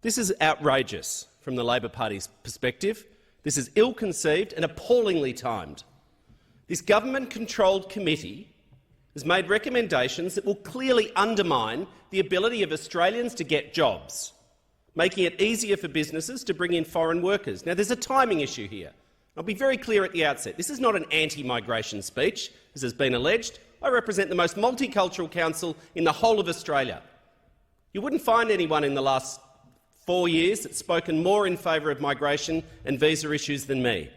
This is outrageous from the Labor Party's perspective. This is ill-conceived and appallingly timed. This government-controlled committee has made recommendations that will clearly undermine the ability of Australians to get jobs, making it easier for businesses to bring in foreign workers. Now, there's a timing issue here. I'll be very clear at the outset. This is not an anti-migration speech, as has been alleged. I represent the most multicultural council in the whole of Australia. You wouldn't find anyone in the last 4 years that's spoken more in favour of migration and visa issues than me.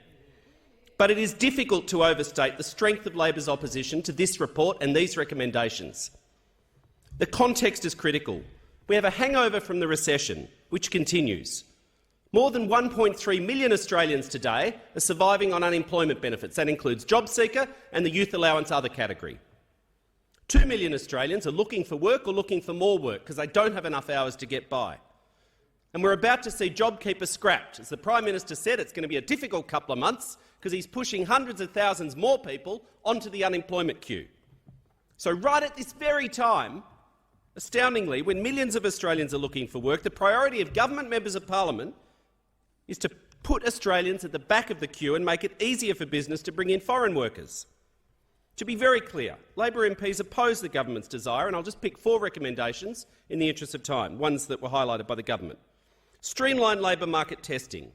But it is difficult to overstate the strength of Labor's opposition to this report and these recommendations. The context is critical. We have a hangover from the recession, which continues. More than 1.3 million Australians today are surviving on unemployment benefits. That includes JobSeeker and the Youth Allowance other category. 2 million Australians are looking for work or looking for more work because they don't have enough hours to get by. And we're about to see JobKeeper scrapped. As the Prime Minister said, it's going to be a difficult couple of months because he's pushing hundreds of thousands more people onto the unemployment queue. So right at this very time, astoundingly, when millions of Australians are looking for work, the priority of government members of parliament is to put Australians at the back of the queue and make it easier for business to bring in foreign workers. To be very clear, Labor MPs oppose the government's desire, and I'll just pick 4 recommendations in the interest of time, ones that were highlighted by the government. Streamline labour market testing.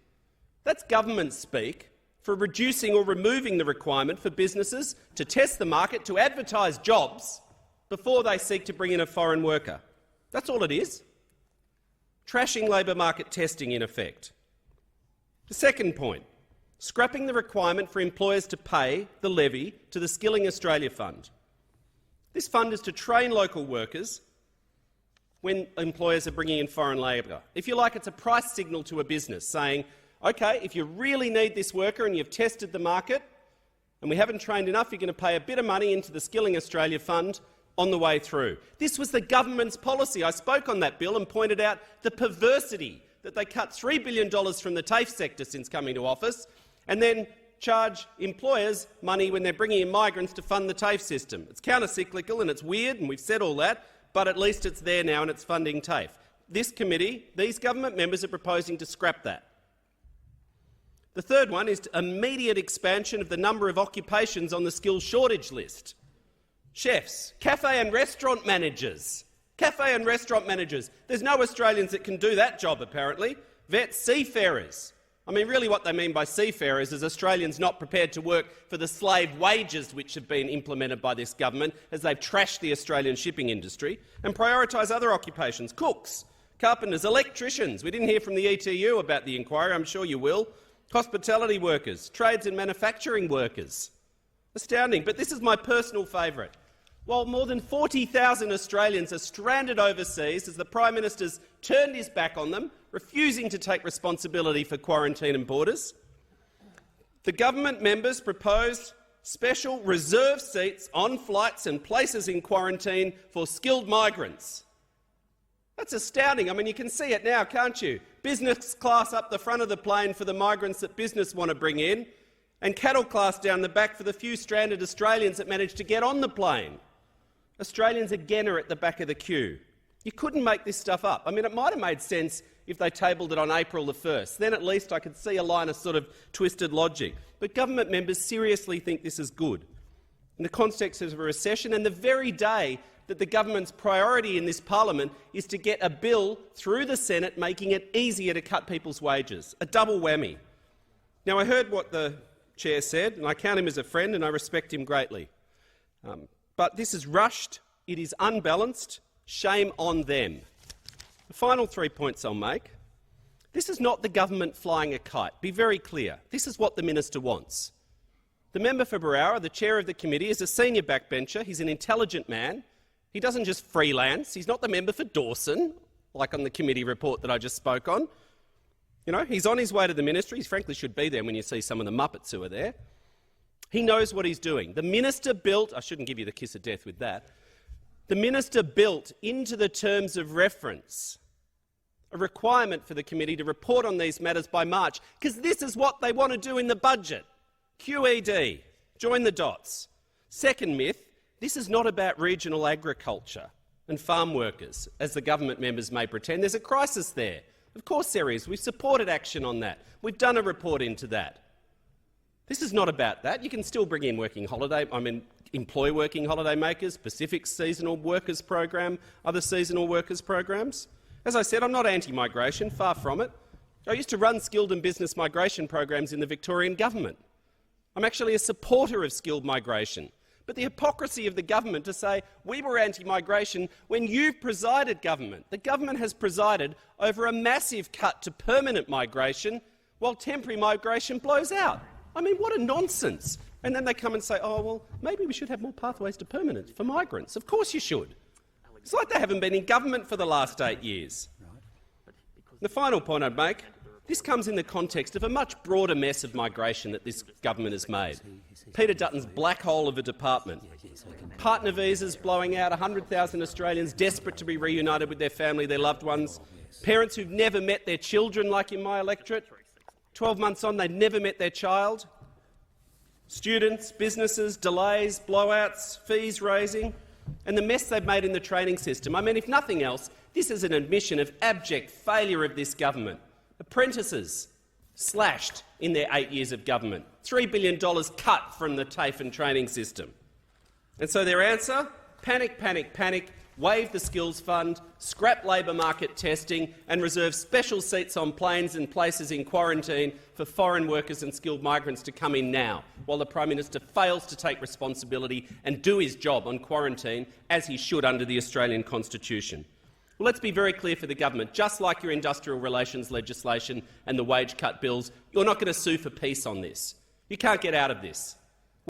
That's government speak for reducing or removing the requirement for businesses to test the market to advertise jobs before they seek to bring in a foreign worker. That's all it is. Trashing labour market testing, in effect. The second point, scrapping the requirement for employers to pay the levy to the Skilling Australia Fund. This fund is to train local workers when employers are bringing in foreign labour. If you like, it's a price signal to a business saying, OK, if you really need this worker and you've tested the market and we haven't trained enough, you're going to pay a bit of money into the Skilling Australia Fund on the way through. This was the government's policy. I spoke on that bill and pointed out the perversity that they cut $3 billion from the TAFE sector since coming to office and then charge employers money when they're bringing in migrants to fund the TAFE system. It's counter-cyclical and it's weird, and we've said all that, but at least it's there now and it's funding TAFE. This committee, these government members are proposing to scrap that. The third one is immediate expansion of the number of occupations on the skills shortage list. Chefs, cafe and restaurant managers. Cafe and restaurant managers. There's no Australians that can do that job, apparently. Vets, seafarers. I mean, really what they mean by seafarers is Australians not prepared to work for the slave wages which have been implemented by this government as they've trashed the Australian shipping industry, and prioritise other occupations. Cooks, carpenters, electricians. We didn't hear from the ETU about the inquiry. I'm sure you will. Hospitality workers, trades and manufacturing workers. Astounding. But this is my personal favourite. While more than 40,000 Australians are stranded overseas as the Prime Minister's turned his back on them, refusing to take responsibility for quarantine and borders, the government members proposed special reserve seats on flights and places in quarantine for skilled migrants. That's astounding. I mean, you can see it now, can't you? Business class up the front of the plane for the migrants that business want to bring in, and cattle class down the back for the few stranded Australians that managed to get on the plane. Australians again are at the back of the queue. You couldn't make this stuff up. I mean, it might have made sense if they tabled it on April the 1st. Then at least I could see a line of sort of twisted logic. But government members seriously think this is good in the context of a recession and the very day that the government's priority in this parliament is to get a bill through the Senate making it easier to cut people's wages. A double whammy. Now, I heard what the chair said, and I count him as a friend and I respect him greatly. But this is rushed, it is unbalanced, shame on them. The final 3 points I'll make. This is not the government flying a kite. Be very clear. This is what the minister wants. The member for Berowra, the chair of the committee, is a senior backbencher. He's an intelligent man. He doesn't just freelance. He's not the member for Dawson, like on the committee report that I just spoke on. You know, he's on his way to the ministry. He frankly should be there when you see some of the Muppets who are there. He knows what he's doing. The minister built— I shouldn't give you the kiss of death with that. The minister built into the terms of reference a requirement for the committee to report on these matters by March, because this is what they want to do in the budget. QED. Join the dots. Second myth, this is not about regional agriculture and farm workers, as the government members may pretend. There's a crisis there. Of course there is. We've supported action on that. We've done a report into that. This is not about that. You can still bring in employ working holiday makers, Pacific seasonal workers program, other seasonal workers programs. As I said, I'm not anti-migration, far from it. I used to run skilled and business migration programs in the Victorian government. I'm actually a supporter of skilled migration. But the hypocrisy of the government to say we were anti-migration when you've presided government. The government has presided over a massive cut to permanent migration while temporary migration blows out. I mean, what a nonsense. And then they come and say, oh, well, maybe we should have more pathways to permanence for migrants. Of course you should. It's like they haven't been in government for the last 8 years. The final point I'd make, this comes in the context of a much broader mess of migration that this government has made. Peter Dutton's black hole of a department. Partner visas blowing out, 100,000 Australians desperate to be reunited with their family, their loved ones. Parents who've never met their children, like in my electorate. 12 months on, they'd never met their child. Students, businesses, delays, blowouts, fees raising, and the mess they've made in the training system. I mean, if nothing else, this is an admission of abject failure of this government. Apprentices slashed in their 8 years of government. $3 billion cut from the TAFE and training system. And so their answer? Panic, panic, panic, waive the skills fund, scrap labour market testing and reserve special seats on planes and places in quarantine for foreign workers and skilled migrants to come in now, while the Prime Minister fails to take responsibility and do his job on quarantine, as he should under the Australian Constitution. Well, let's be very clear for the government. Just like your industrial relations legislation and the wage cut bills, you're not going to sue for peace on this. You can't get out of this.